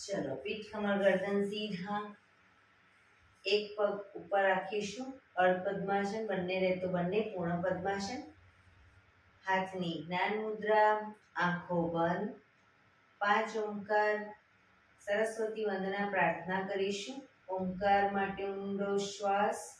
चलो पीठ कमर गर्दन सीधा, एक पग ऊपर રાખીશું, અર્ધ પદ્માસન, બંને રહે તો બંને પૂર્ણ પદ્માસન। હાથની જ્ઞાન મુદ્રા, આંખો બંધ, 5 ઓમકાર સરસ્વતી વંદના પ્રાર્થના કરીશું। ઓમકાર માટે ઊંડો શ્વાસ,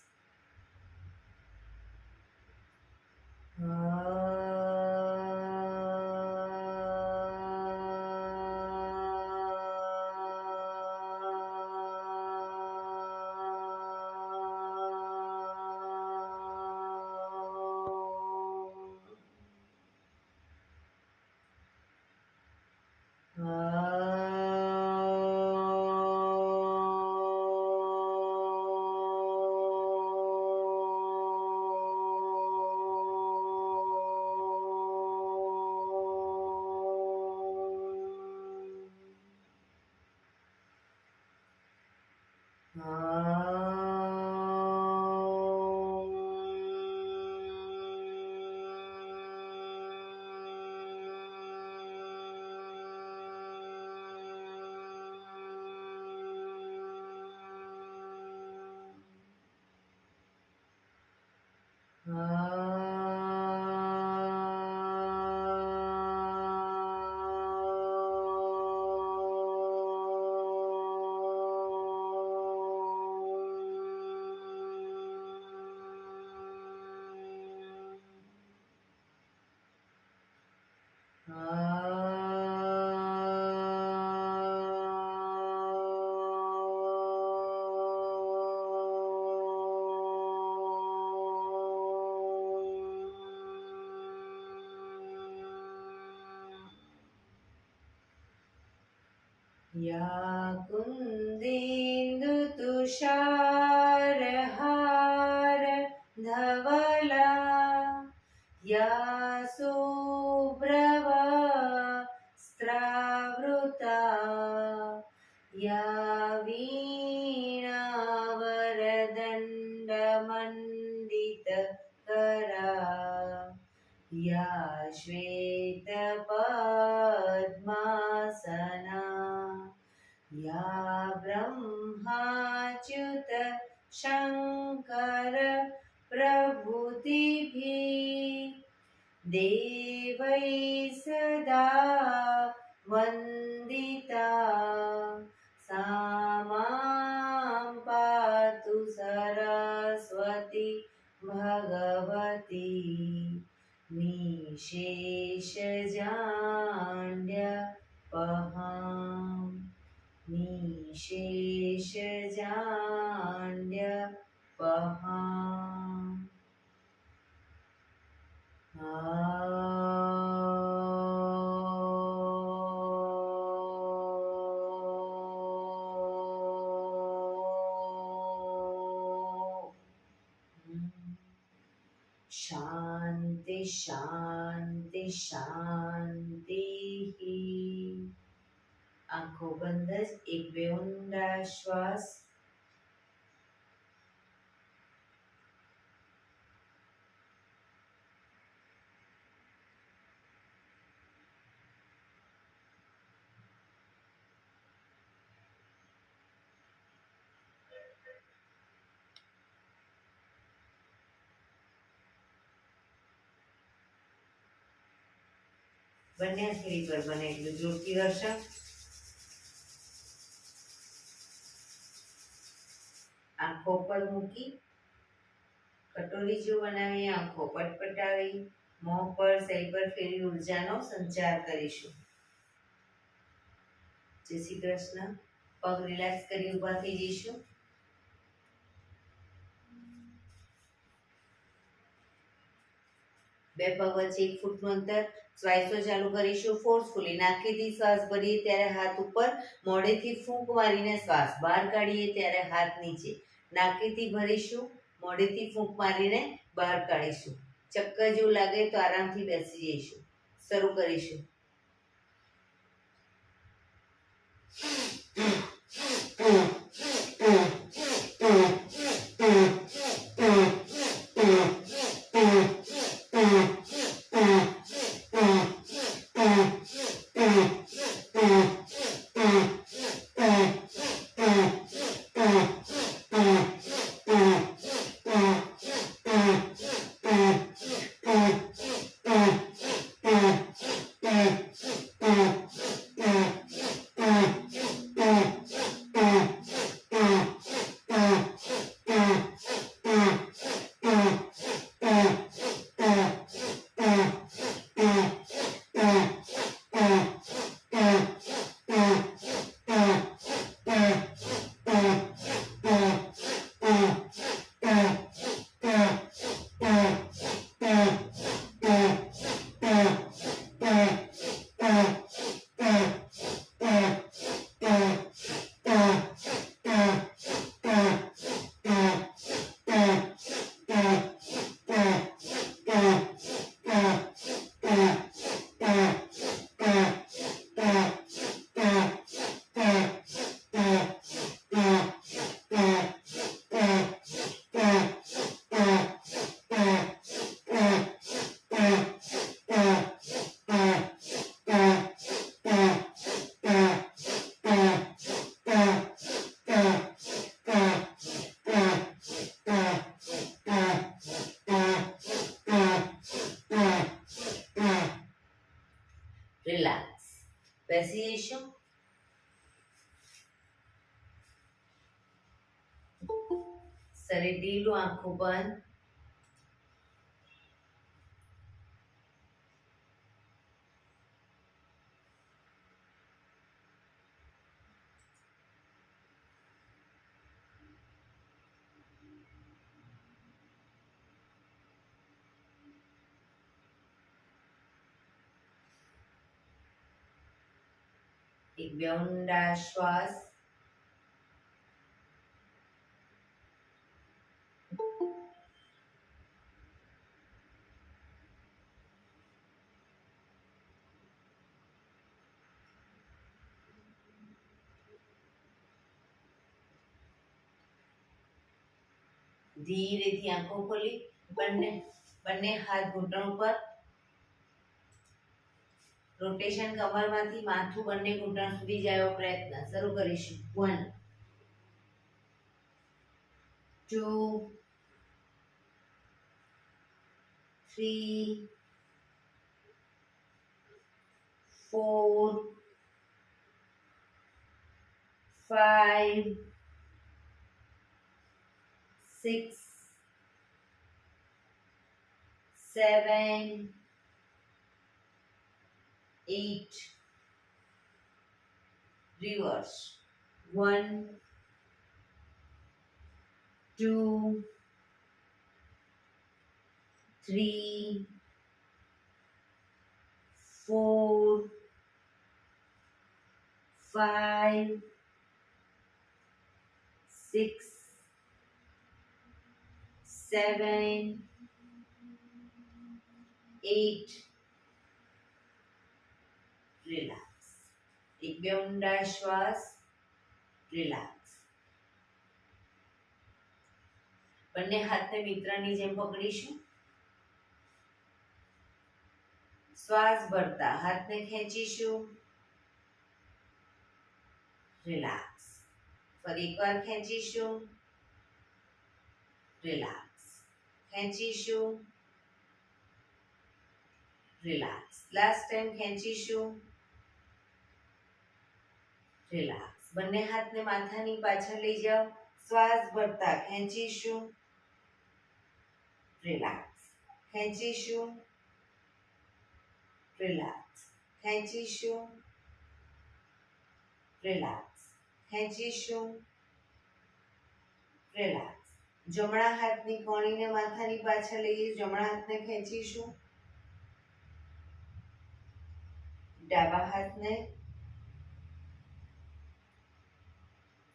या कुन्देन्दु तुषारहार धवला, या शुभ्रवस्त्रावृता, या वीणावरदण्डमण्डितकरा, या श्वेतपद्मासना, या ब्रह्माच्युत शङ्कर प्रभृतिभिः देवैः सदा वन्दिता, सा मां पातु सरस्वती भगवती निशेषजाड्यपहाम्, निशेषजाड्यपहाम्। शांति शांति शांति। आंखों बंद, एक બે ઊંડા શ્વાસ, બંને હથેળી પર બને એટલું જોરથી ઘર્ષણ। આંખો પર મૂકી કટોરી જો બનાવી આંખો પટપટાવી મોં પર સહી પર ફેરી ઉર્જાનો સંચાર કરીશું। જય શ્રી કૃષ્ણ। પગ રિલેક્સ કરી ઊભા થઈ જઈશું। બે પગ વચ્ચે 1 ફૂટનું અંતર, શ્વાસો ચાલુ કરીશું ફોર્સફુલી। નાકેથી શ્વાસ ભરીએ ત્યારે હાથ ઉપર, મોઢેથી ફૂંક મારીને શ્વાસ બહાર કાઢીએ ત્યારે હાથ નીચે। નાકેથી ભરીશું, મોઢેથી ફૂંક મારીને બહાર કાઢીશું। ચક્કર જેવું લાગે તો આરામથી બેસી જઈશું। શરૂ કરીશું। રિલેક્સ. બેસી જઈશું. શરીર ઢીલું, આંખો બંધ. એક બે ઊંડા શ્વાસ. ધીરેથી આંખો ખોલી બંને હાથ ઘૂંટણ ઉપર. રોટેશન કમરમાંથી માથું બંને ઘૂંટણ સુધી જાય એવો પ્રયત્ન. શરૂ કરીશું. 1 2 3 4 5 6 7 8 reverse. 1 2 3 4 5 6 7 8 રિલેક્સ. એક બે ઊંડા શ્વાસ. રિલેક્સ. બંને હાથને મિત્રની જેમ પકડીશું. શ્વાસ ભરતા હાથને ખેંચીશું. રિલેક્સ. ફરી એકવાર ખેંચીશું. રિલેક્સ. ખેંચીશું. રિલેક્સ. લાસ્ટ ટાઈમ ખેંચીશું. રિલેક્સ. બંને હાથને માથાની પાછળ લઈ જાઓ. શ્વાસ ભરતા ખેંચીશું. રિલેક્સ. ખેંચીશું. રિલેક્સ. ખેંચીશું. રિલેક્સ. ખેંચીશું. રિલેક્સ. જમણા હાથની કોણીને માથાની પાછળ લઈએ. જમણા હાથને ખેંચીશું. ડાબા હાથને.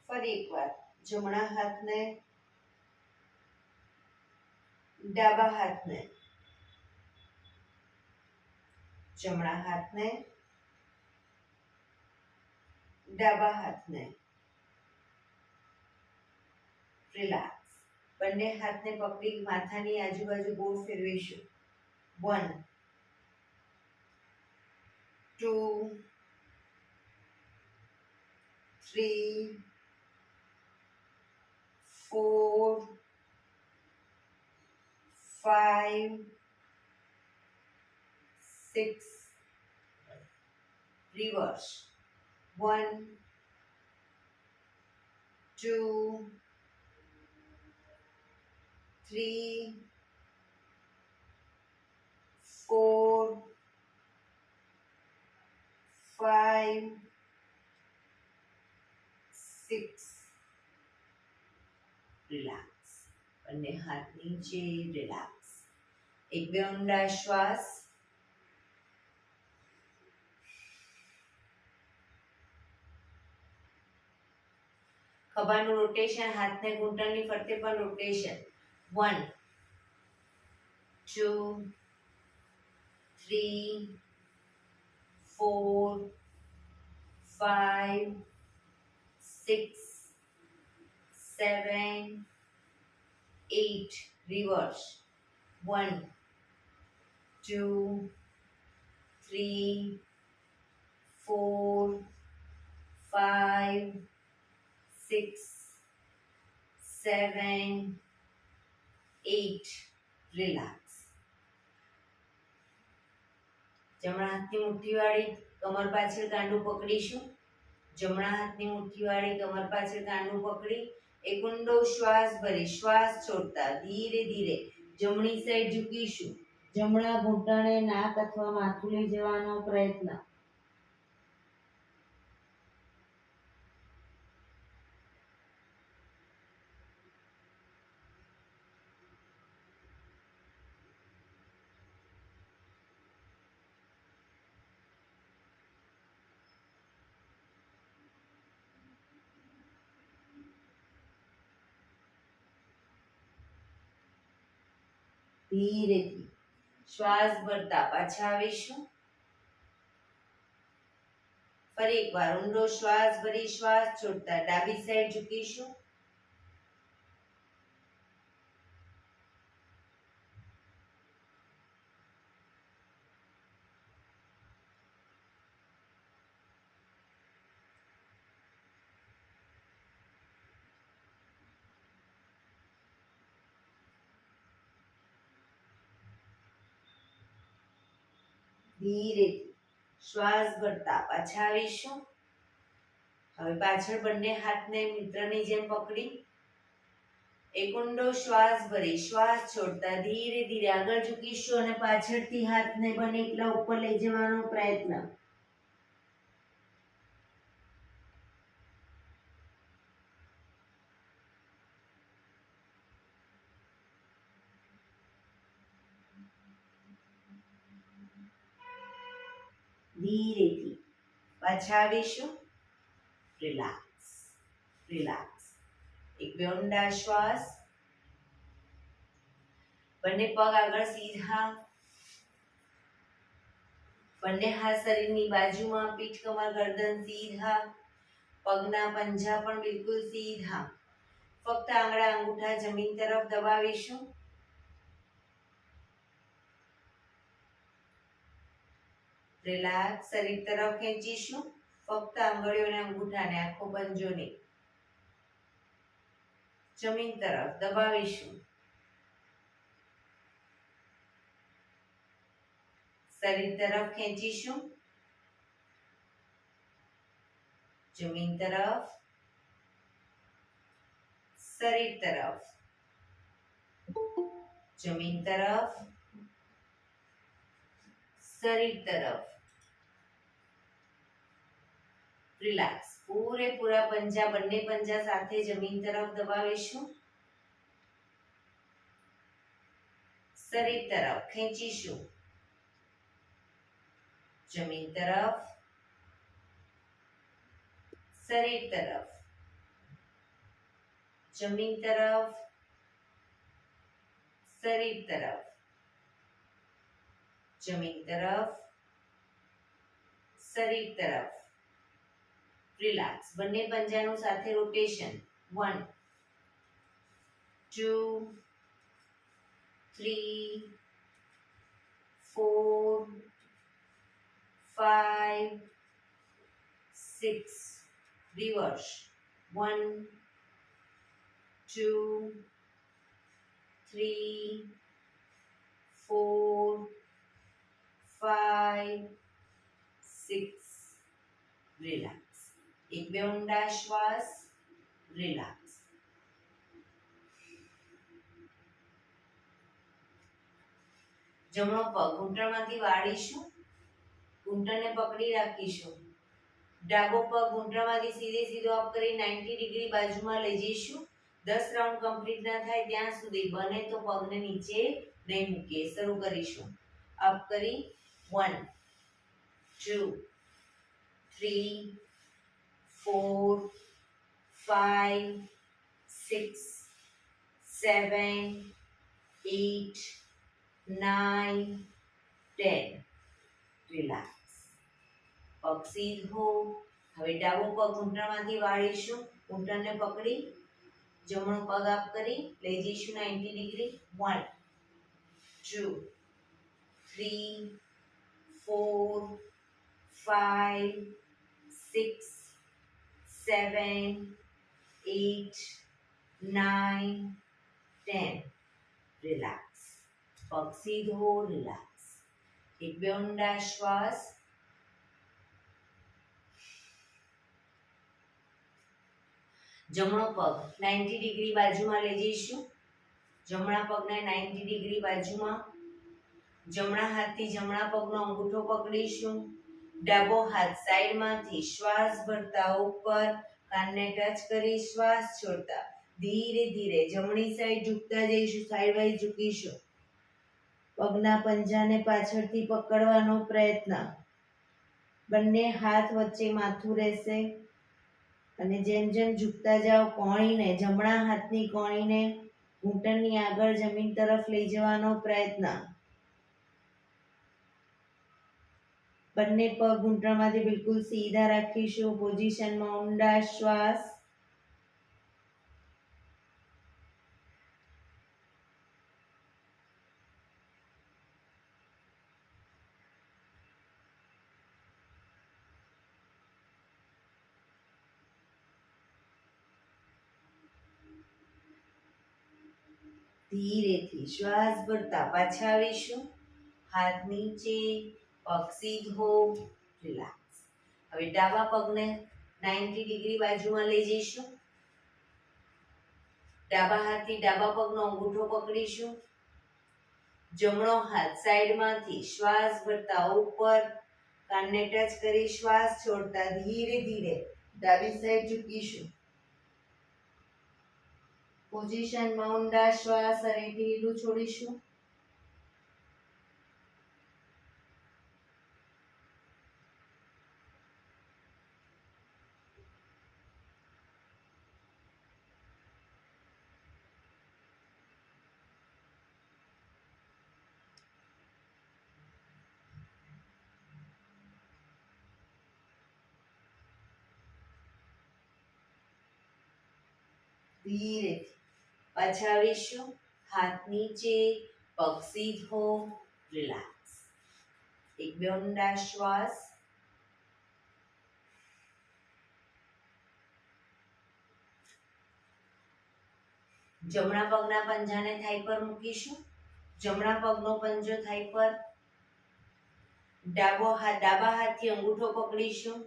ફરી એકવાર જમણા હાથને. ડાબા હાથને. જમણા હાથને. ડાબા હાથને. રિલેક્સ. બંને હાથને પકડી માથાની આજુબાજુ ગોળ ફેરવીશું. 1 2 3 4 5 6 reverse. 1 2 3 4 5 6 રિલેક્સ. બંને હાથ નીચે. રિલેક્સ. એક બે ઊંડા શ્વાસ. ખભાનું રોટેશન. હાથને ઘૂંટણની ફરતે પણ રોટેશન. 1 2 3 4 5 6 7 8 reverse. 1 2 3 4 5 6 7 8 રિલેક્સ. જમણા હાથની મુઠ્ઠી વાળી કમર પાછળ કાંડું પકડીશું. જમણા હાથની મુઠ્ઠીવાળી કમર પાછળ કાંડું પકડી એક ઊંડો શ્વાસ ભરી શ્વાસ છોડતા ધીરે ધીરે જમણી સાઈડ ઝૂકીશું. જમણા ઘૂંટણે નાક અથવા માથું લઈ જવાનો પ્રયત્ન. ધીરેથી શ્વાસ ભરતા પાછા આવીશું. ફરી એકવાર ઊંડો શ્વાસ ભરી શ્વાસ છોડતા ડાબી સાઈડ ઝૂકીશું. ધીરેથી શ્વાસ ભરતા પાછા આવીશું. હવે પાછળ બંને હાથને મિત્રની જેમ પકડી એક ઊંડો શ્વાસ ભરી શ્વાસ છોડતા ધીરે ધીરે આગળ ઝૂકીશું અને પાછળથી હાથને બને એટલા ઉપર લઈ જવાનો પ્રયત્ન. ધીરેથી પાછા આવીશું. Relax relax. એક બે ઊંડા શ્વાસ. બંને પગ આગળ સીધા. બંને હાથ શરીરની બાજુમાં. પીઠ કમર ગરદન સીધા. પગના પંજા પણ બિલકુલ સીધા. ફક્ત આંગળા અંગૂઠા જમીન તરફ દબાવીશું. રિલેક્સ. શરીર તરફ ખેંચીશું. ફક્ત આંગળીઓને અંગૂઠાને આખો પંજો નહીં. જમીન તરફ દબાવીશું. શરીર તરફ ખેંચીશું. જમીન તરફ. શરીર તરફ. જમીન તરફ. શરીર તરફ. રિલેક્સ. પૂરેપૂરા પંજા બંને પંજા સાથે જમીન તરફ દબાવીશું. શરીર તરફ ખેંચીશું. જમીન તરફ. શરીર તરફ. જમીન તરફ. શરીર તરફ. જમીન તરફ. શરીર તરફ. રિલેક્સ. બંને પંજાનું સાથે રોટેશન. 1 2 3 4 5 6. રિવર્સ. 1 2 3 4 5 6. રિલેક્સ. એક બે ઊંડા શ્વાસ. રિલેક્સ. જમણો પગ ઘૂંટણમાંથી વાળીશું. ઘૂંટણને પકડી રાખીશું. ડાબો પગ ઘૂંટણમાંથી સીધે સીધો અપ કરી 90 ડિગ્રી બાજુમાં લઈ જઈશું. 10 રાઉન્ડ કમ્પ્લીટ ના થાય ત્યાં સુધી બને તો પગને નીચે નહીં મૂકીએ. શરૂ કરીશું. અપ કરી 1 2 3 4 5 6 7 8 9 10. રિલેક્સ. પગ સીધો. હવે ડાબો પગ ઘૂંટણમાંથી વાળીશું. ઘૂંટણને પકડી જમણો પગ આપ કરી લઈ જઈશું 90 ડિગ્રી. 1 2 3 4 5 6 7 8 9 10. રિલેક્સ. પગ સીધો. રિલેક્સ. એક બે ઊંડા શ્વાસ. જમણો પગ 90 ડિગ્રી બાજુમાં લઈ જઈશું. જમણા પગને 90 ડિગ્રી બાજુમાં. જમણા હાથથી જમણા પગનો અંગૂઠો પકડીશું. ડાબો હાથ સાઈડમાંથી શ્વાસ ભરતા ઉપર કાનને ટચ કરી શ્વાસ છોડતા ધીરે ધીરે જમણી સાઈડ ઝૂકતા જઈશું. સાઈડ વાઇઝ ઝૂકીશું. પગના પંજાને પાછળથી પકડવાનો પ્રયત્ન. બંને હાથ વચ્ચે માથું રહેશે અને જેમ જેમ ઝૂકતા જાઓ કોણીને, જમણા હાથની કોણીને ઘૂંટણની આગળ જમીન તરફ લઈ જવાનો પ્રયત્ન. બંને પગ ઘૂંટણમાંથી બિલકુલ સીધા રાખીશું. પોઝિશનમાં ઊંડા શ્વાસ. ધીરેથી શ્વાસ ભરતા પાછા આવીશું. હાથ નીચે, પગ સીધો, રિલેક્સ. હવે ડાબા પગને 90 ડિગ્રી બાજુમાં લઈ જઈશું. ડાબા હાથથી ડાબા પગનો અંગૂઠો પકડીશું. જમણો હાથ સાઈડમાંથી શ્વાસ ભરતા ઉપર કાનને ટચ કરી શ્વાસ છોડતા ધીરે ધીરે ડાબી સાઈડ ઝૂકીશું. પોઝિશનમાં ઊંડા શ્વાસ અને ઢીલું છોડીશું. ધીરેથી પાછા આવીશું. હાથ નીચે, પગ સીધો, રિલેક્સ. એક બે ઊંડા શ્વાસ. જમણા પગના પંજાને થાઈ પર મૂકીશું. જમણા પગનો પંજો થાઈ પર. ડાબા હાથથી અંગૂઠો પકડીશું.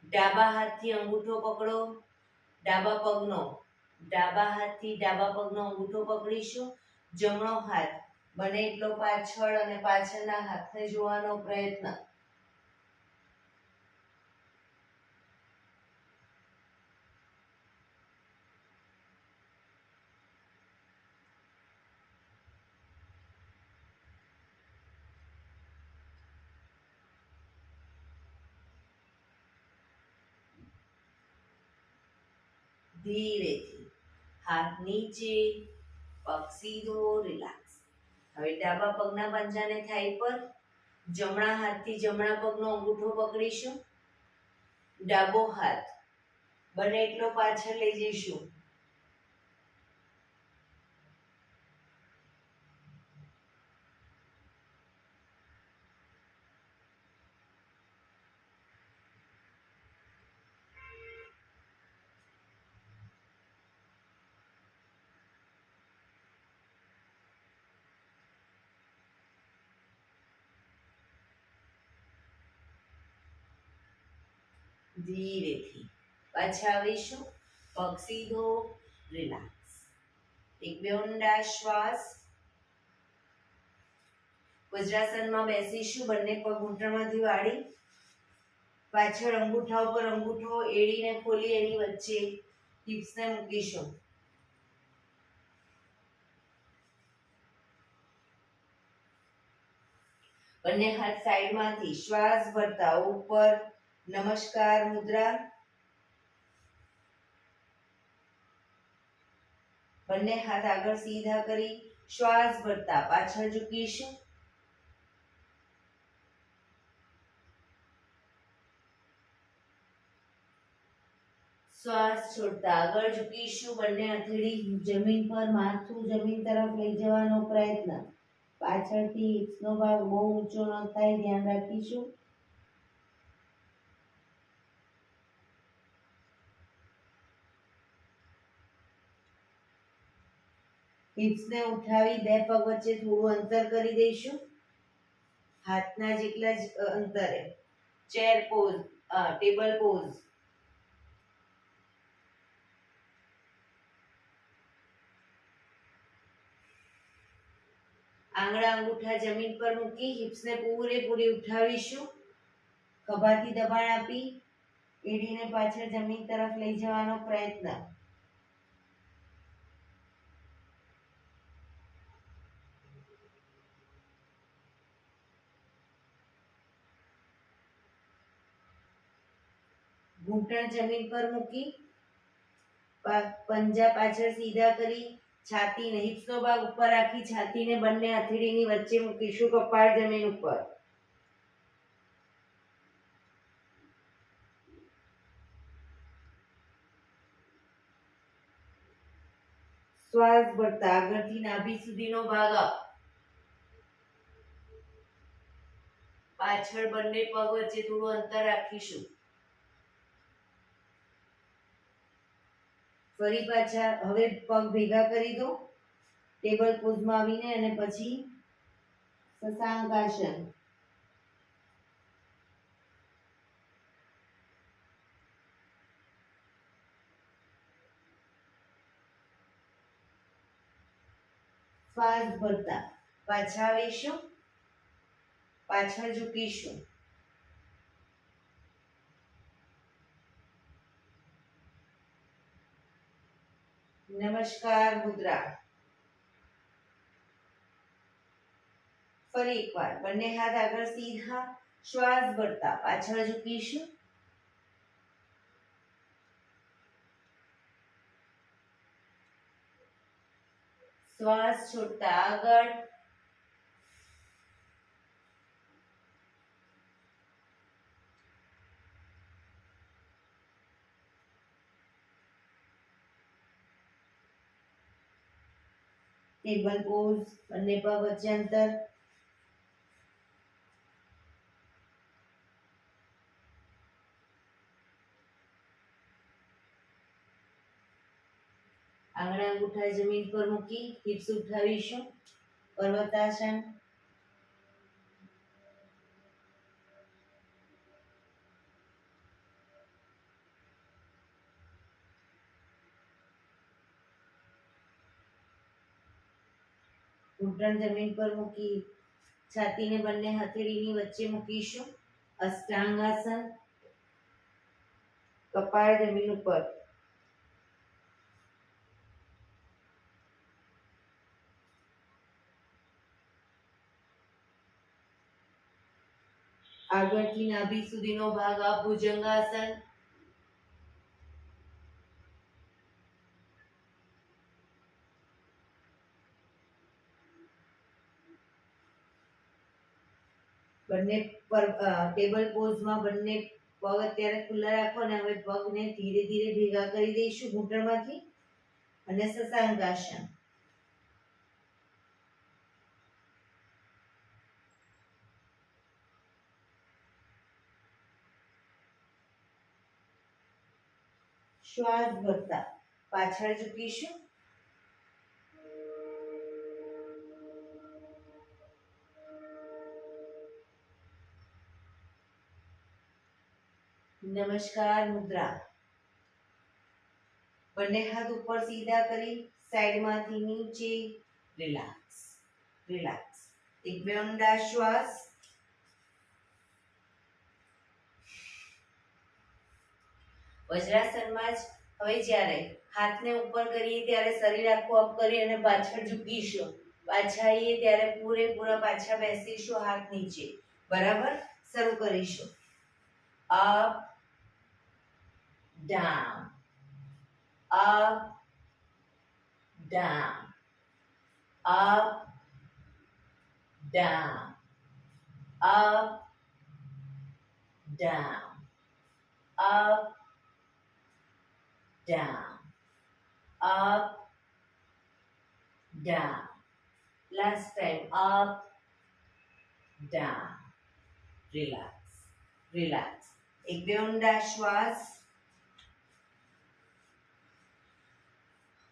ડાબા હાથથી અંગૂઠો પકડો. ડાબા હાથથી ડાબા પગનો અંગૂઠો પકડીશું. જમણો હાથ બને એટલો પાછળ અને પાછળના હાથને જોવાનો પ્રયત્ન. ધીરેથી હાથ નીચે, પગ સીધો, રિલેક્સ. હવે ડાબા પગના પંજાને થાઈ પર. જમણા હાથથી જમણા પગનો અંગૂઠો પકડીશું. ડાબો હાથ બને એટલો પાછળ લઈ જઈશું. ધીરેથી પાછા આવીશું. પગ સીધો, રિલેક્સ. એક બે ઊંડા શ્વાસ. વજ્રાસનમાં બેસીશું. બંને પગ ઘૂંટણમાંથી વાળી પાછળ અંગૂઠા ઉપર અંગૂઠો એડીને ખોલી એની વચ્ચે હિપ્સને મૂકીશું. બંને હાથ સાઈડમાંથી શ્વાસ ભરતા ઉપર નમસ્કાર મુદ્રા. બંને હાથ આગળ સીધા કરી શ્વાસ ભરતા પાછળ ઝૂકીશું. શ્વાસ છોડતા આગળ ઝૂકીશું. બંને હથેળી જમીન પર, માથું જમીન તરફ લઈ જવાનો પ્રયત્ન. પાછળથી હિપ્સનો ભાગ બહુ ઊંચો ન થાય, ધ્યાન રાખીશું. હિપ્સને ઉઠાવી બે પગ વચ્ચે થોડું અંતર કરી દઈશું. હાથના જેટલા જ અંતરે. Chair pose, table pose. આંગળા અંગૂઠા જમીન પર મૂકી હિપ્સને પૂરેપૂરી ઉઠાવીશું. ખભાથી દબાણ આપી એડીને પાછળ જમીન તરફ લઈ જવાનો પ્રયત્ન. ઘૂંટણ જમીન પર મૂકી પંજા પાછળ સીધા કરી છાતીને હિપ્સનો ભાગ ઉપર રાખી છાતીને બંને હથેળીની વચ્ચે મૂકીશું. કપાળ જમીન ઉપર. શ્વાસ ભરતા આગળથી નાભી સુધીનો ભાગ અપ. પાછળ બંને પગ વચ્ચે થોડું અંતર રાખીશું. ફરી પાછા હવે પગ ભેગા કરી દો ટેબલ પોઝમાં આવીને અને પછી શશાંકાસન. શ્વાસ ભરતા પાછા આવીશું. પાછળ ઝૂકીશું. નમસ્કાર મુદ્રા. ફરી એકવાર બંને હાથ આગળ સીધા. શ્વાસ ભરતા પાછળ ઝૂકીશું. શ્વાસ છોડતા આગળ. Table pose. બંને પગ વચ્ચે અંતર. આંગળા અંગૂઠા જમીન પર મૂકી હિપ્સ ઉઠાવીશું. પર્વતાસન. ઘૂંટણ જમીન પર મૂકી છાતીને બંને હથેળીની વચ્ચે મૂકીશું. અષ્ટાંગાસન. કપાળ જમીન ઉપર. આગળથી નાભી સુધીનો ભાગ આ ભુજંગાસન. બંને ટેબલ પોઝમાં બંને પગ અત્યારે ખુલ્લા રાખો અને હવે પગને ધીરે ધીરે ભેગા કરી દઈશું ઘૂંટણમાંથી અને શશાંકાસન. શ્વાસ ભરતા પાછળ ઝૂકીશું. નમસ્કાર મુદ્રા. બંને હાથ ઉપર સીધા કરી સાઈડમાંથી નીચે. Relax relax. એક બે ઊંડા શ્વાસ. વજ્રાસનમાં જ હવે જ્યારે હાથને ઉપર કરીએ ત્યારે શરીર આખું અપ કરી અને પાછળ ઝૂકીશું. પાછા આવીએ ત્યારે પૂરેપૂરા પાછા બેસીશું હાથ નીચે. બરાબર. શરૂ કરીશું. Up down up down up down up down up down up down. Last time. Up down. Relax relax. એક બે ઊંડા શ્વાસ.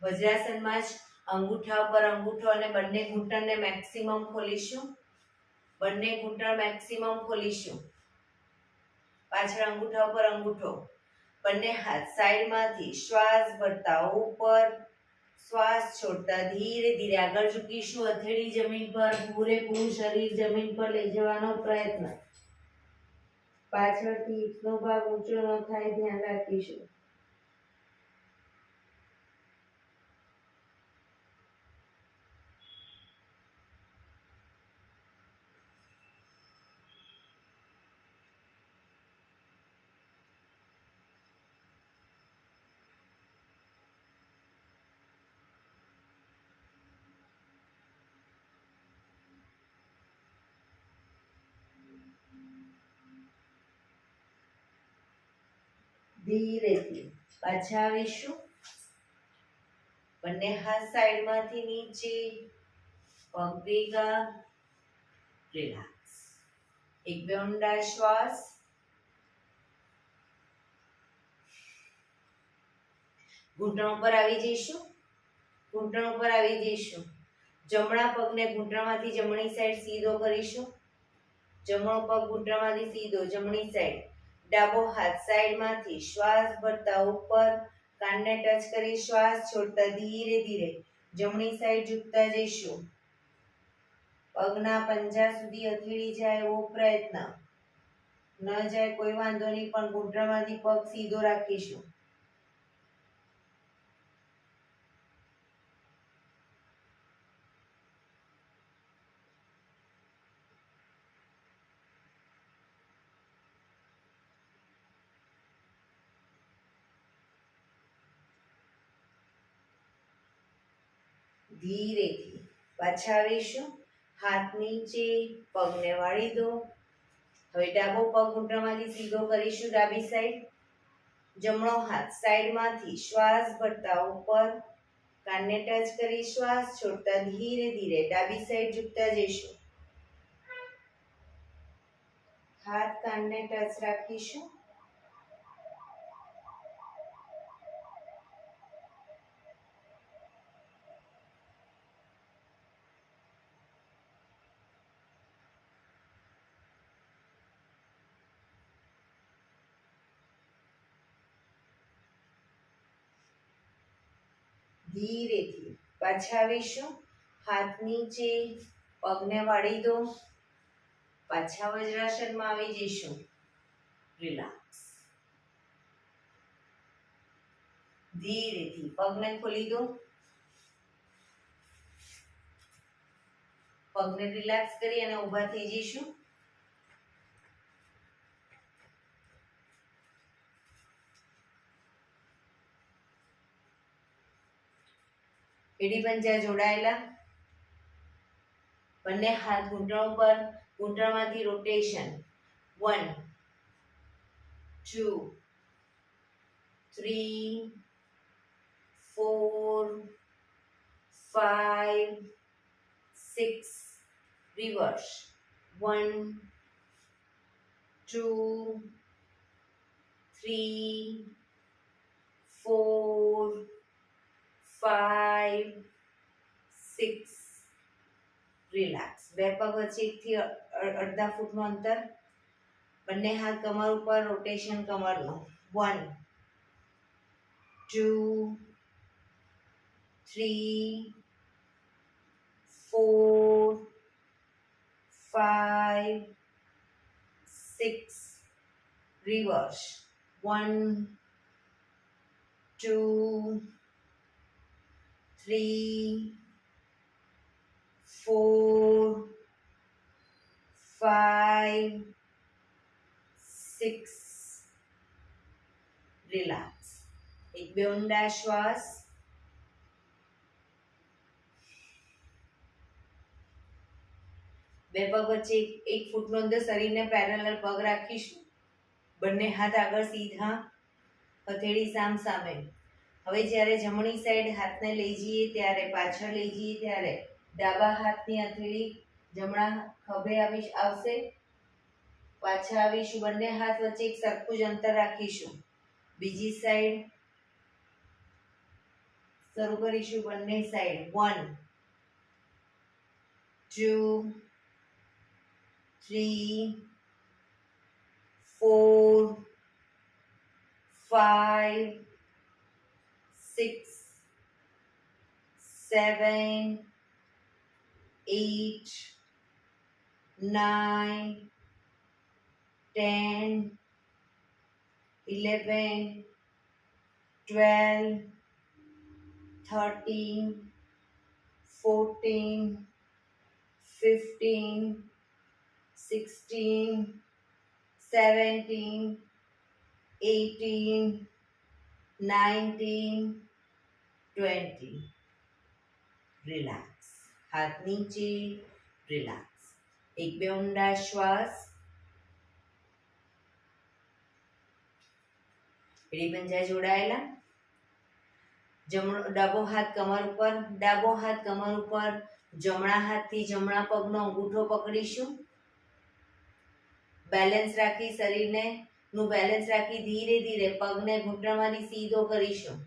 વજ્રાસનમાં જ અંગૂઠા ઉપર અંગૂઠો અને બંને ઘૂંટણને મેક્સિમમ ખોલીશું. બંને ઘૂંટણ મેક્સિમમ ખોલીશું. પાછળ અંગૂઠા ઉપર અંગૂઠો. બંને હાથ સાઈડમાંથી શ્વાસ ભરતા ઉપર શ્વાસ છોડતા ધીરે ધીરે આગળ ઝૂકીશું. હથેળી જમીન પર, પૂરેપૂરું શરીર જમીન પર લઈ જવાનો પ્રયત્ન. પાછળથી હિપનો ભાગ ઊંચો ન થાય ધ્યાન રાખીશું. ધીરેથી પાછા આવીશું. બંને હાથ સાઈડમાંથી નીચે, પગ ભેગા, રિલેક્સ. એક બે ઊંડા શ્વાસ. ઘૂંટણ ઉપર આવી જઈશું. ઘૂંટણ ઉપર આવી જઈશું. જમણા પગને ઘૂંટણમાંથી જમણી સાઈડ સીધો કરીશું. જમણો પગ ઘૂંટણમાંથી સીધો જમણી સાઈડ. ડાબો હાથ સાઈડમાંથી શ્વાસ ભરતા ઉપર, કાનને ટચ કરી શ્વાસ છોડતા ધીરે ધીરે જમણી સાઈડ ઝૂકતા જઈશું. પગના પંજા સુધી હથેળી જાય એવો પ્રયત્ન. ન જાય કોઈ વાંધો નહીં, પણ ઘૂંટણમાંથી પગ સીધો રાખીશું. ધીરેથી પાછા આવીશું. હાથ નીચે, પગને વાળી દો. હવે ડાબો પગ ઘૂંટણમાંથી સીધો કરીશું ડાબી સાઈડ. જમણો હાથ સાઈડમાંથી શ્વાસ ભરતા ઉપર, કાનને ટચ કરી શ્વાસ છોડતા ધીરે ધીરે ડાબી સાઈડ ઝૂકતા જઈશું. હાથ કાનને ટચ રાખીશું. ધીરેથી પાછા આવીશું. હાથ નીચે, પગને વાળી દો. પાછા વજ્રાસનમાં આવી જઈશું. રિલેક્સ. ધીરેથી પગને ખોલી દો. પગને રિલેક્સ કરી અને ઊભા થઈ જઈશું. એડી પંજા જોડાયેલા. બંને હાથ ઘૂંટણ પર, ઘૂંટણમાંથી રોટેશન. 1 2 3 4 5 6. રિવર્સ. 1 2 3 4 5 6. રિલેક્સ. બે પગ વચ્ચે 1 થી અડધા ફૂટનું અંતર. બંને હાથ કમર ઉપર, રોટેશન કમરનું. 1 2 3 4 5 6. રિવર્સ. 1 2 3 4 5 6. રિલેક્સ. એક બે ઊંડા શ્વાસ. બે પગ વચ્ચે 1 ફૂટનો અંદર શરીરને પેરેલલ પગ રાખીશું. બંને હાથ આગળ સીધા, હથેળી સામ સામે. હવે જ્યારે જમણી સાઈડ હાથને લઈ જઈએ ત્યારે, પાછળ લઈ જઈએ ત્યારે ડાબા હાથની હથેળી જમણા ખભે આવશે. પાછા આવીશું. બંને હાથ વચ્ચે એક સરખું જ અંતર રાખીશું. બીજી સાઈડ શરૂ કરીશું. બંને સાઈડ. 1 2 3 4 5 6. 7, 8, 9, 10, 11, 12, 13, 14, 15, 16, 17, 18, 19, 20. રિલેક્સ. હાથ નીચે, રિલેક્સ. એક બે ઊંડા શ્વાસ. એડી પંજા જોડાયેલા. ડાબો હાથ કમર ઉપર, ડાબો હાથ કમર ઉપર. જમણા હાથથી જમણા પગનો અંગૂઠો પકડીશું. બેલેન્સ રાખી શરીરને નું બેલેન્સ રાખી ધીરે ધીરે પગને ઘૂંટણમાંથી સીધો કરીશું.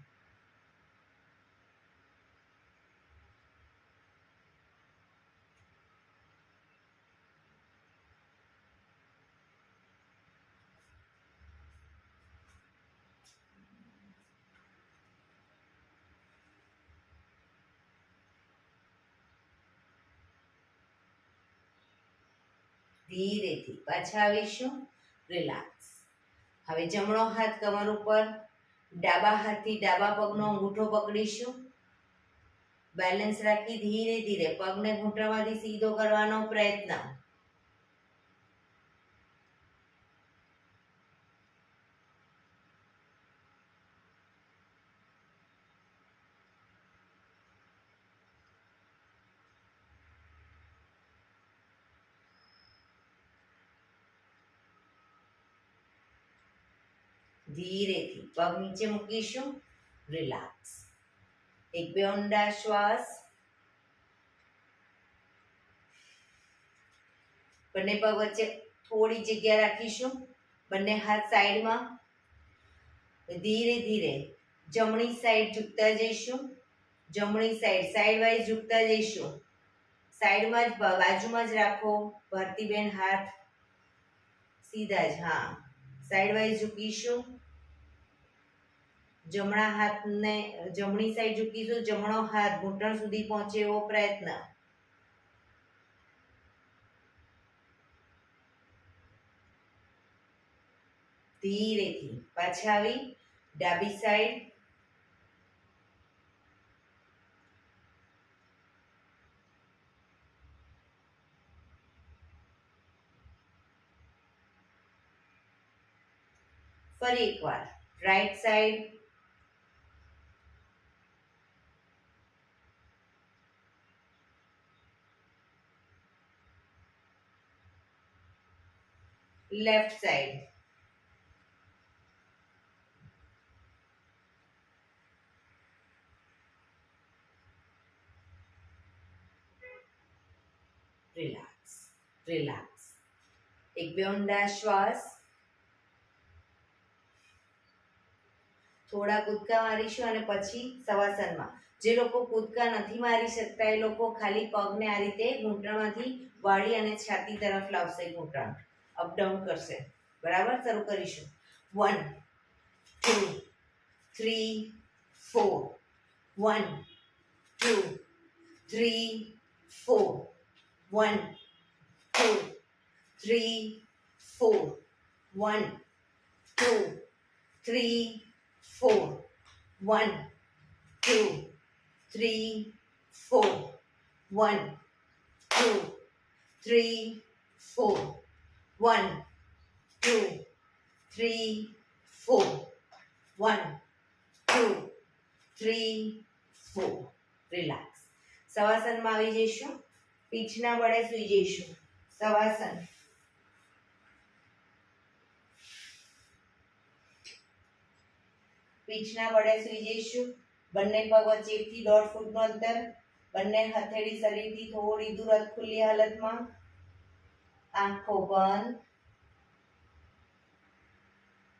ધીરેથી પાછા આવીશું. રિલેક્સ. હવે જમણો હાથ કમર ઉપર, ડાબા હાથથી ડાબા પગનો અંગૂઠો પકડીશું. બેલેન્સ રાખી ધીરે ધીરે પગને ઘૂંટણમાંથી સીધો કરવાનો પ્રયત્ન. ધીરેથી પગ નીચે મૂકીશું. રિલેક્સ. એક બે ઊંડા શ્વાસ. બંને પગ વચ્ચે થોડી જગ્યા રાખીશું. બંને હાથ સાઈડમાં. ધીરે ધીરે જમણી સાઈડ ઝૂકતા જઈશું. જમણી સાઈડ સાઈડ વાઇઝ ઝૂકતા જઈશું. સાઈડમાં જ બાજુમાં જ રાખો ભારતીબેન હાથ. સીધા જ. હા, સાઈડ વાઇઝ ઝૂકીશું. જમણા હાથને જમણી સાઈડ ઝૂકીશું. જમણો હાથ ઘૂંટણ સુધી પહોંચે એવો પ્રયત્ન. ધીરેથી પાછા આવી ડાબી સાઈડ. ફરી એકવાર right side. Left side. Relax. Relax. એક બે ઊંડા શ્વાસ. થોડા કૂદકા મારીશું અને પછી શવાસનમાં. જે લોકો કૂદકા નથી મારી શકતા એ લોકો ખાલી પગને આ રીતે ઘૂંટણમાંથી વાળી અને છાતી તરફ લાવશે. ઘૂંટણ અપડાઉન કરશે. બરાબર. શરૂ કરીશું. 1, 2, 3, 4. 1, 2, 3, 4. 1, 2, 3, 4. 1, 2, 3, 4. 1, 2, 3, 4. 1, 2, 3, 4. 1, 2, 3, 4. 1, 2, 3, 4. રિલેક્સ. શવાસનમાં આવી જઈશું. પીઠના બળે સૂઈ જઈશું. શવાસન. પીઠના બળે સૂઈ જઈશું. બંને પગ વચ્ચે 1 થી 1.5 ફૂટનું અંતર. બંને હથેળી શરીરથી થોડી દૂર ખુલ્લી હાલતમાં. આંખો બંધ.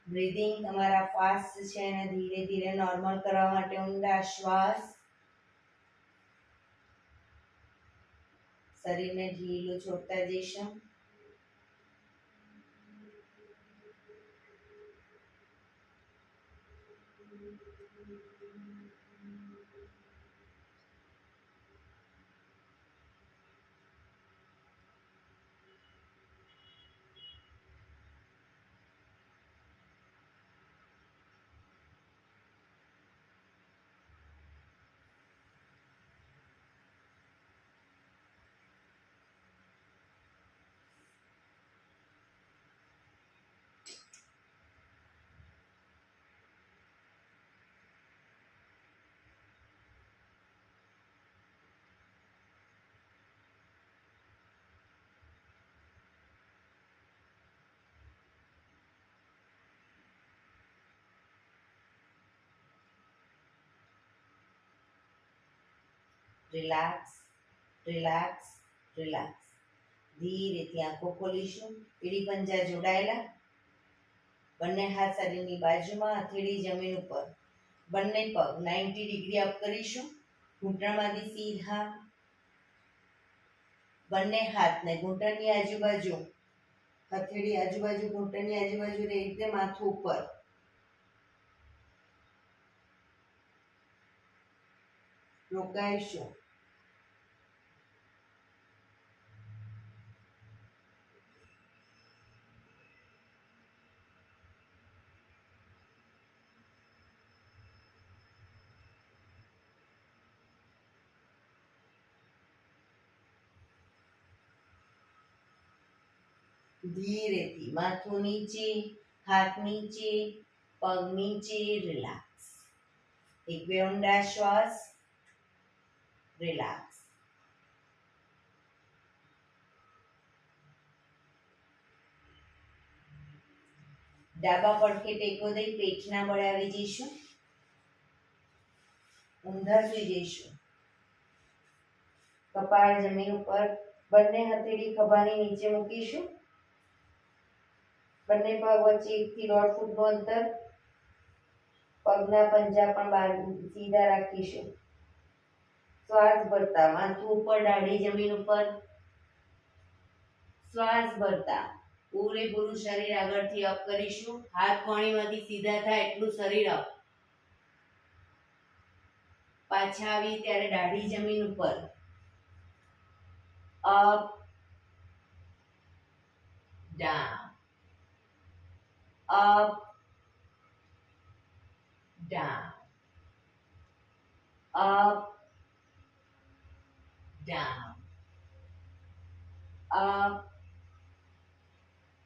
બ્રીધિંગ તમારા ફાસ્ટ છે અને ધીરે ધીરે નોર્મલ કરવા માટે ઊંડા શ્વાસ. શરીરને ઢીલું છોડતા જઈશું. Relax, relax, relax. ધીરેથી આંખો ખોલીશું. એડી પંજા જોડાયેલા. બંને હાથ શરીરની બાજુમાં, હથેળી જમીન ઉપર. બંને પગ 90 ડિગ્રી અપ કરીશું. ઘૂંટણમાંથી સીધા. બંને હાથને ઘૂંટણની આજુબાજુ, હથેળી આજુબાજુ, ઘૂંટણની આજુબાજુ એ રીતે માથું ઉપર. રોકાઈશું. ધીરેથી માથું નીચે, હાથ નીચે, પગ નીચે. રિલેક્સ. એક બે ઊંડા શ્વાસ. રિલેક્સ. ડાબા પડખે ટેકો દઈ પેટના બળે આવી જઈશું. ઊંધા સુઈ જઈશું. કપાળ જમીન ઉપર. બંને હથેળી ખભાની નીચે મૂકીશું. બંને પગ વચ્ચે 1 થી 1.5 ફૂટનું અંતર. પગના પંજા પણ બહાર સીધા રાખીશું. શ્વાસ ભરતા માથું ઉપર, દાઢી જમીન ઉપર. શ્વાસ ભરતા પૂરેપૂરું શરીર આગળથી અપ કરીશું. હાથ કોણીમાંથી સીધા થાય એટલું શરીર અપ. પાછા આવી ત્યારે દાઢી જમીન ઉપર. Up, down, up, down, up, down, up,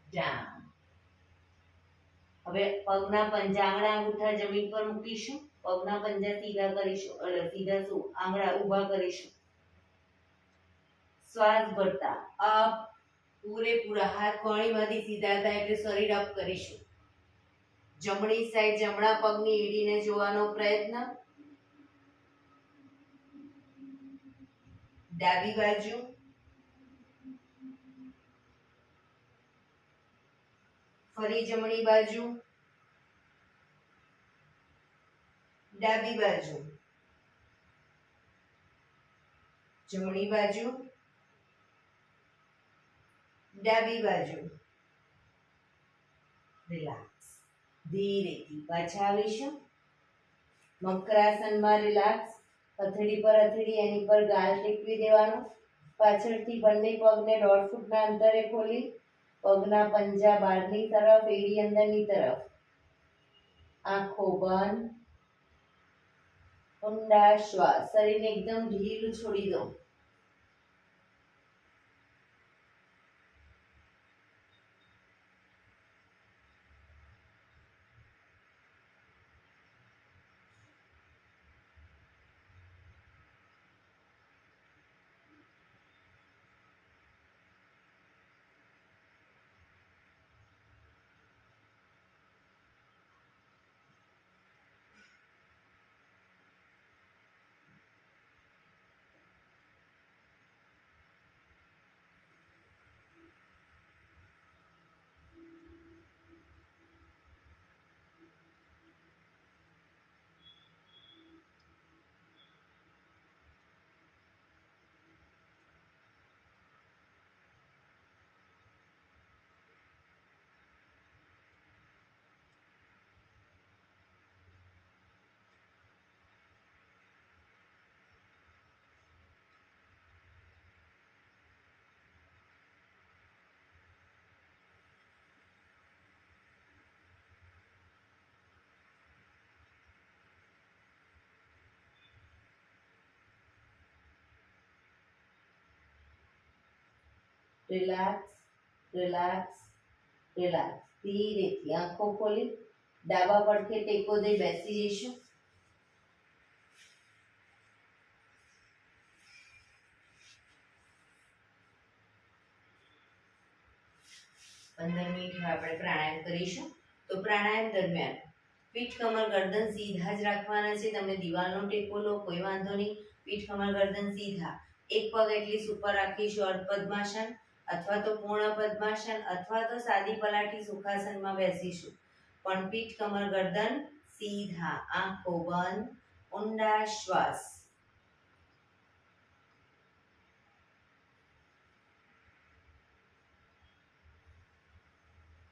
down. હવે પગના પંજા, આંગળા અંગૂઠા જમીન પર મૂકીશું. પગના પંજા સીધા કરીશું, સીધા આંગળા ઊભા કરીશું. શ્વાસ ભરતા અપ, પૂરેપૂરા હાથ કોણીમાંથી સીધા થાય એટલે શરીર અપ કરીશું. જમણી સાઈડ જમણા પગની એડીને જોવાનો પ્રયત્ન. ડાબી બાજુ. ફરી જમણી બાજુ. ડાબી બાજુ. જમણી બાજુ. ડાબી બાજુ. રિલેક્સ. ધીરેથી પાછા આવીશું. મકરાસનમાં રિલેક્સ. હથેળી પર હથેળી, એની પર ગાલ ટેકવી દેવાનો. પાછળથી બંને પગને 1.5 ફૂટના અંતરે ખોલી પગના પંજા બહારની તરફ, એડી અંદરની તરફ. આંખો બંધ. ઊંડા શ્વાસ. શરીરને એકદમ ઢીલું છોડી દો. Relax, relax, relax. ધીરેથી આંખો ખોલી ડાબા પડખે ટેકો દઈ બેસી જઈશું. પંદર મિનિટ આપણે પ્રાણાયામ કરીશું. તો પ્રાણાયામ દરમિયાન પીઠ, કમર, ગરદન સીધા જ રાખવાના છે. તમે દિવાલનો ટેકો લો, કોઈ વાંધો નહીં. પીઠ કમર ગરદન સીધા. એક પગ એટલી ઉપર રાખીશું અર્ધ પદ્માસન અથવા તો પૂર્ણ પદ્માસન અથવા તો સાદી પલાઠી સુખાસનમાં બેસીશું. પણ પીઠ કમર ગરદન સીધા, આંખો બંધ, ઊંડા શ્વાસ.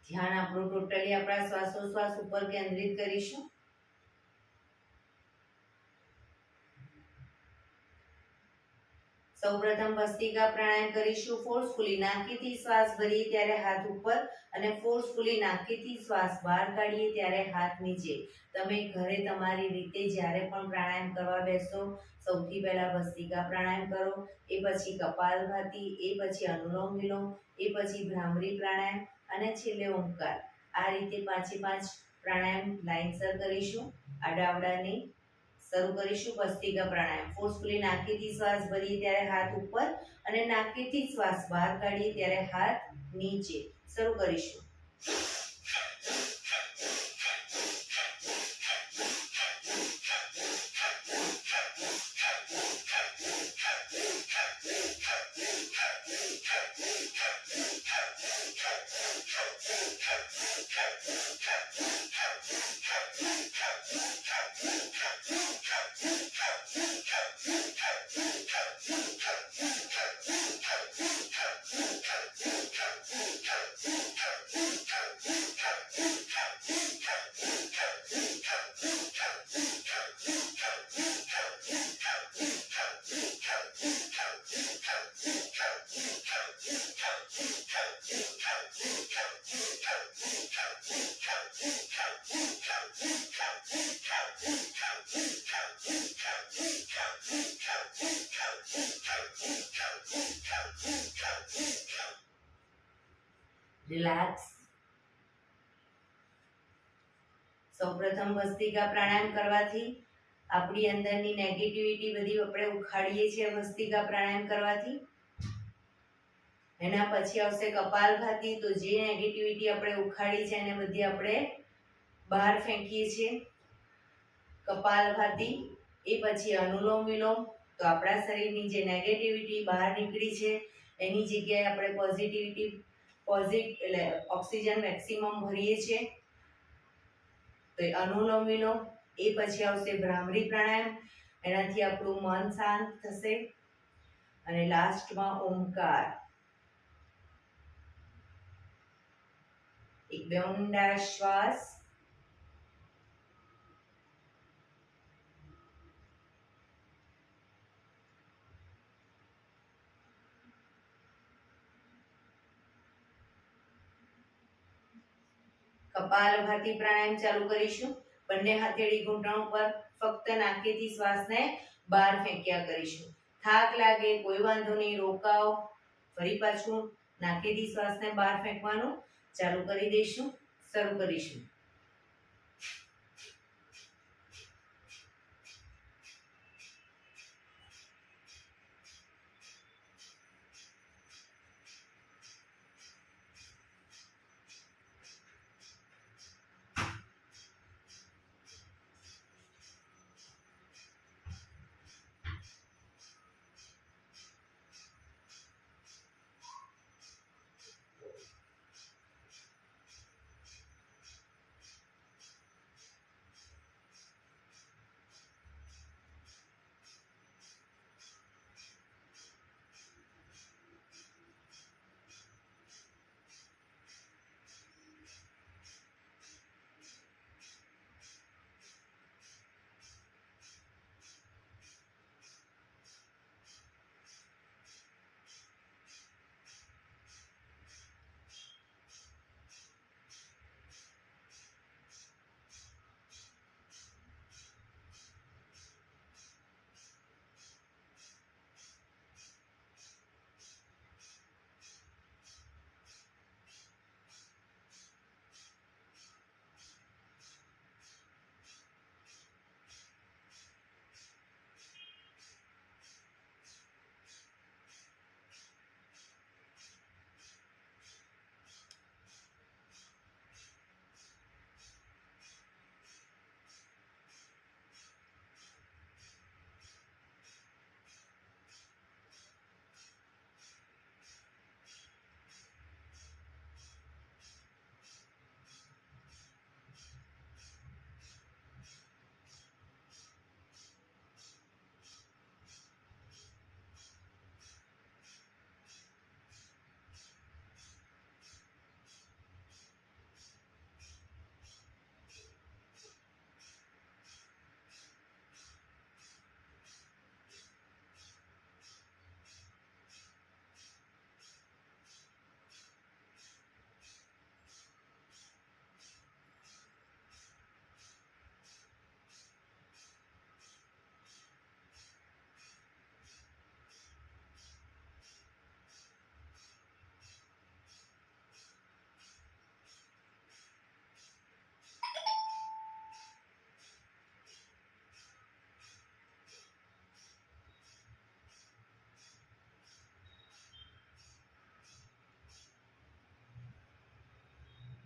ધ્યાન આપણું ટોટલી આપણા શ્વાસોશ્વાસ ઉપર કેન્દ્રિત કરીશું. સૌપ્રથમ ભસ્ત્રિકા પ્રાણાયામ કરીશું. ફોર્સફુલી નાકીથી શ્વાસ ભરીએ ત્યારે હાથ ઉપર અને ફોર્સફુલી નાકીથી શ્વાસ બહાર કાઢીએ ત્યારે હાથ નીચે. તમે ઘરે તમારી રીતે જ્યારે પણ પ્રાણાયામ કરવા બેસો સૌથી પહેલા ભસ્ત્રિકા પ્રાણાયામ કરો, એ પછી કપાલભાતિ, એ પછી અનુલોમ વિલોમ, એ પછી ભ્રામરી પ્રાણાયામ અને છેલ્લે ઓમકાર. આ રીતે 5 પ્રાણાયામ લાઈનસર કરીશું. આડાવડાની શરૂ કરીશું. ભસ્ત્રિકા પ્રાણાયામ. ફોર્સફુલી નાકીથી શ્વાસ ભરીએ ત્યારે હાથ ઉપર અને નાકીથી શ્વાસ બહાર કાઢીએ ત્યારે હાથ નીચે. શરૂ કરીશું. રિલેક્સ. સૌપ્રથમ ભસ્ત્રિકા પ્રાણાયામ કરવાથી આપણી અંદરની નેગેટિવિટી બધી આપણે ઉખાડીએ છીએ. ભસ્ત્રિકા પ્રાણાયામ કરવાથી એના પછી આવશે કપાલભાતિ. તો જે નેગેટિવિટી આપણે ઉખાડી છે એને બધી આપણે બહાર ફેંકીએ છીએ. કપાલભાતિ. એ પછી અનુલોમ વિલોમ. તો આપણા શરીરની જે નેગેટિવિટી બહાર નીકળી છે એની જગ્યાએ આપણે પોઝિટિવિટી એટલે ઓક્સિજન મેક્સિમમ ભરીએ છીએ. તો અનુલોમ વિલોમ. એ પછી આવશે ભ્રામરી પ્રાણાયામ. એનાથી આપણું મન શાંત થશે. અને લાસ્ટમાં ઓમકાર. એક બે ઊંડા શ્વાસ. કપાલભાતિ પ્રાણાયામ ચાલુ કરીશું. બંને હથેળી ઘૂંટણ ઉપર. ફક્ત નાકેથી શ્વાસને બહાર ફેંક્યા કરીશું. થાક લાગે કોઈ વાંધો નહીં, રોકાવ. ફરી પાછું નાકેથી શ્વાસને બહાર ફેંકવાનું ચાલુ કરી દઈશું. શરૂ કરીશું.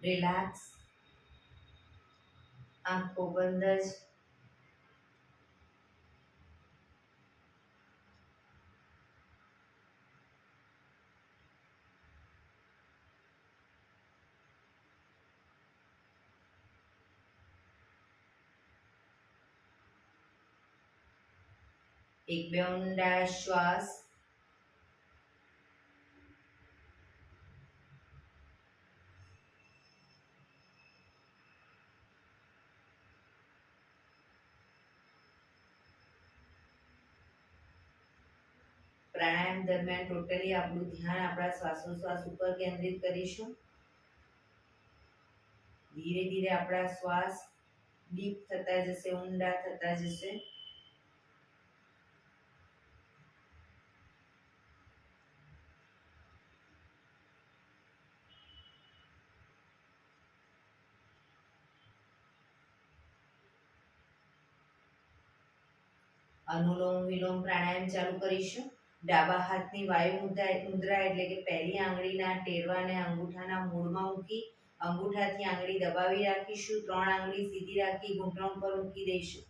રિલેક્સ, આંખો બંધ જ. એક બે ઊંડા શ્વાસ. પ્રાણાયામ દરમિયાન ટોટલી આપણું ધ્યાન આપણા શ્વાસોશ્વાસ ઉપર કેન્દ્રિત કરીશું. ધીરે ધીરે આપણા શ્વાસ ડીપ થતા જશે, ઊંડા થતા જશે. અનુલોમ વિલોમ પ્રાણાયામ ચાલુ કરીશું. ડાબા હાથની વાયુ મુદ્રા એટલે કે પહેલી આંગળીના ટેરવાને અંગૂઠાના મૂળમાં મૂકી અંગૂઠાથી આંગળી દબાવી રાખીશું. 3 આંગળી સીધી રાખી ઘૂંટણ પર મૂકી દઈશું.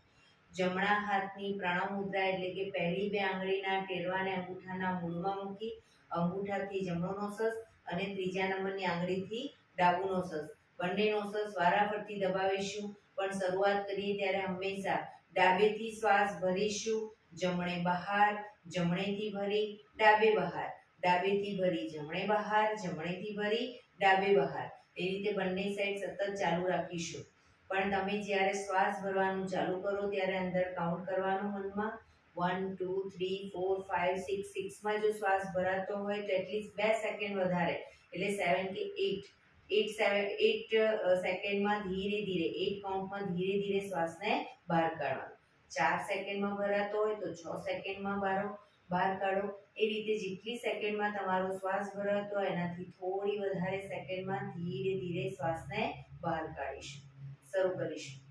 જમણા હાથની પ્રણવ મુદ્રા એટલે કે પહેલી 2 આંગળીના ટેરવાને અંગૂઠાના મૂળમાં મૂકી અંગૂઠાથી જમણો નોસસ અને ત્રીજા નંબરની આંગળીથી ડાબુ નોસસ, બંને નોસસ વારાફરતી દબાવીશું. પણ શરૂઆત કરીએ ત્યારે હંમેશા ડાબેથી શ્વાસ ભરીશું, જમણે બહાર, જમણેથી ભરી ડાબે બહાર, ડાબેથી ભરી જમણે બહાર, જમણેથી ભરી ડાબે બહાર. એ રીતે બંને સાઈડ સતત ચાલુ રાખીશું. પણ તમે જ્યારે શ્વાસ ભરવાનું ચાલુ કરો ત્યારે અંદર કાઉન્ટ કરવાનું મનમાં 1 2 3 4 5 6. 6માં જો શ્વાસ ભરાતો હોય તો એટલીસ્ટ 2 સેકન્ડ વધારે એટલે 7 કે 8 સેકન્ડમાં ધીરે ધીરે 8 કાઉન્ટમાં ધીરે ધીરે શ્વાસને બહાર કાઢવાનો. 4 સેકન્ડમાં ભરાતો હોય તો 6 સેકન્ડમાં બહાર કાઢો. એ રીતે જેટલી સેકન્ડમાં તમારો શ્વાસ ભરાતો હોય એનાથી થોડી વધારે સેકન્ડમાં ધીરે ધીરે શ્વાસને બહાર કાઢીશું. શરૂ કરીશું.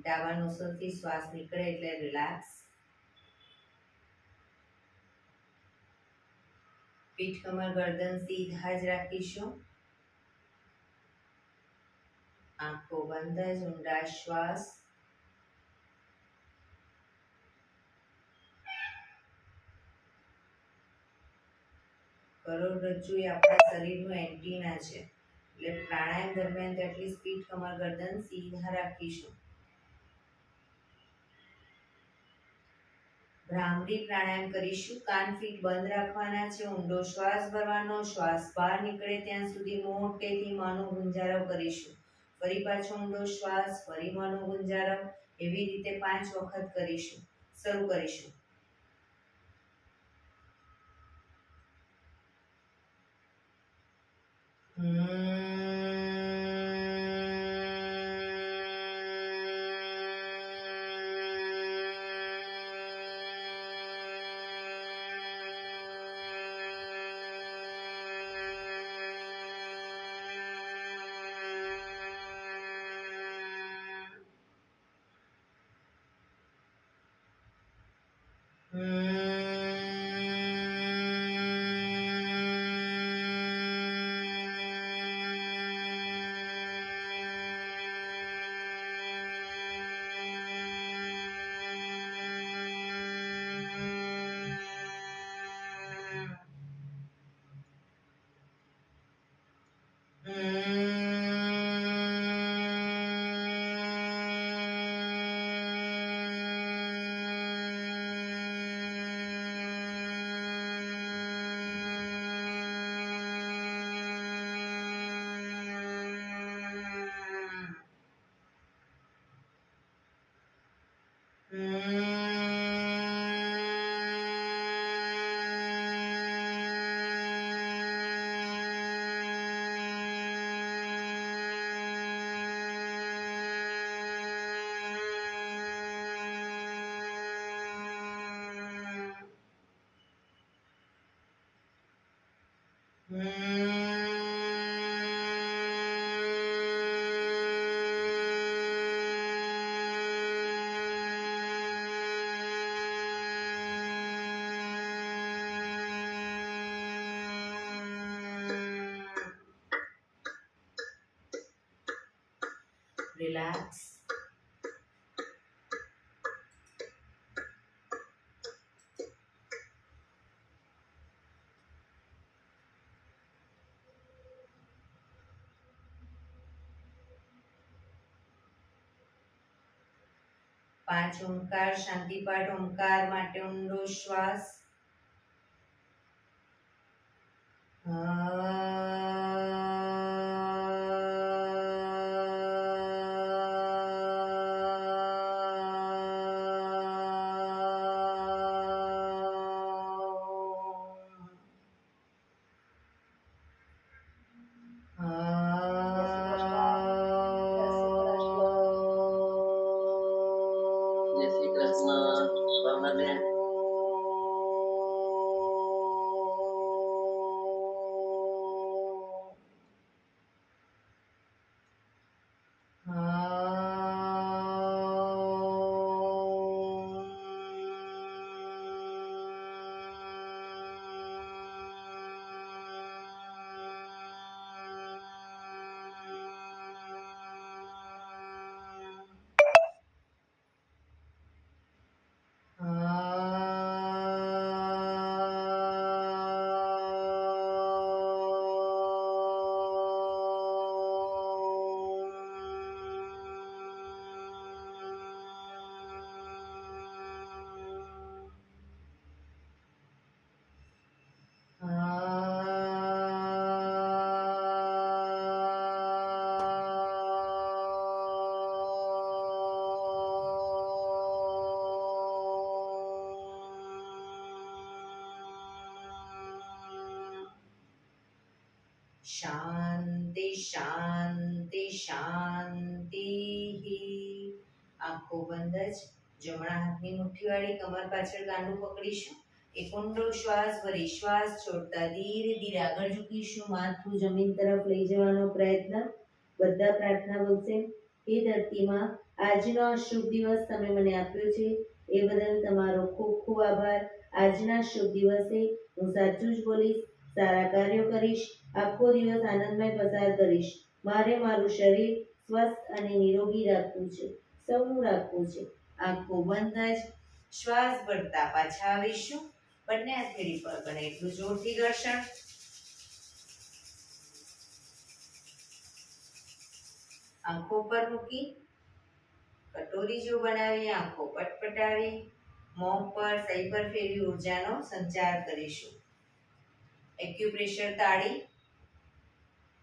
ડાબા નોસલથી શ્વાસ નીકળે એટલે રિલેક્સ. પીઠ કમર ગરદન સીધા જ રાખીશું. આંખો બંધ જ ઊંડા શ્વાસ. કરોડરજ્જુ એ આપણા શરીરનું એન્ટીના છે, એટલે પ્રાણાયામ દરમિયાન તેટલી પીઠ કમર ગરદન સીધા રાખીશું. ભ્રામરી પ્રાણાયામ કરીશું. કાન ફીટ બંધ રાખવાના છે. ઊંડો શ્વાસ ભરવાનો. શ્વાસ બહાર નીકળે ત્યાં સુધી મોટેથી મોંનો ગુંજારો કરીશું. ફરી પાછો ઊંડો શ્વાસ, ફરી મોંનો ગુંજારો, એવી રીતે 5 વખત કરીશું. શરૂ કરીશું. રિલેક્સ. પાંચ ઓમકાર શાંતિપાઠ ઓમકાર માટે ઊંડો શ્વાસ. શાંતિ શાંતિ શાંતિ. આંખો બંધ જ. જમણા હાથની મુઠ્ઠીવાળી કમર પાછળ ગાંડું પકડીશું. એક ઊંડો શ્વાસ ભરી શ્વાસ છોડતા ધીરે ધીરે આગળ ઝૂકીશું. માથું જમીન તરફ લઈ જવાનો પ્રયત્ન. બધા પ્રાર્થના બોલશે. એ ધરતીમાં આજનો આ શુભ દિવસ તમે મને આપ્યો છે એ બદલ તમારો ખૂબ ખૂબ આભાર. આજના શુભ દિવસે હું સાચું જ બોલીશ, સારા કાર્યો કરીશ, આખો દિવસ આનંદમય પસાર કરીશ. મારે મારું શરીર સ્વસ્થ અને નિરોગી રાખવું છે, સૌનું રાખવું છે. આંખો બંધ જ શ્વાસ ભરતા પાછા આવીશું. બંને હથેળી પર બને એટલું જોરથી ઘર્ષણ. આંખો પર મૂકી કટોરી જો બનાવી આંખો પટપટાવી મોં પર સહી પર ફેરવી ઉર્જાનો સંચાર કરીશું. એક્યુપ્રેશર તાળી.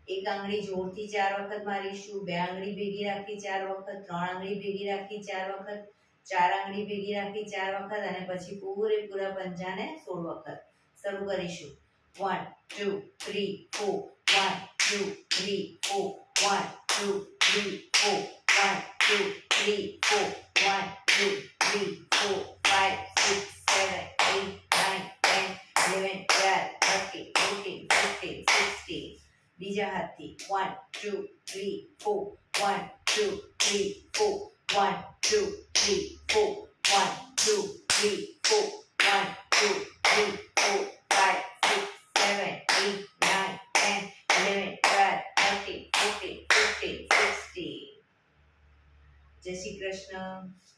એક આંગળી જોરથી 4 વખત મારીશું, 2 આંગળી ભેગી રાખી 4 વખત, 3 આંગળી ભેગી રાખી 4 વખત, 4 આંગળી ભેગી રાખી 4 વખત અને પછી પૂરેપૂરા પંજાને 16 વખત. શરૂ કરીશું. 1 2 3 4 1 2 3 4 1 2 3 4 1 2 3 4 1 2 3 4 5 6 7 8 9 10 11 12 13 14 15 16. બીજા હાથથી 1 2 3 4 1 2 3 4 1 2 3 4 1 2 3 4 1 2 3 4 5 6 7 8 9 10 11 12 13 14 15 16. જય શ્રી કૃષ્ણ.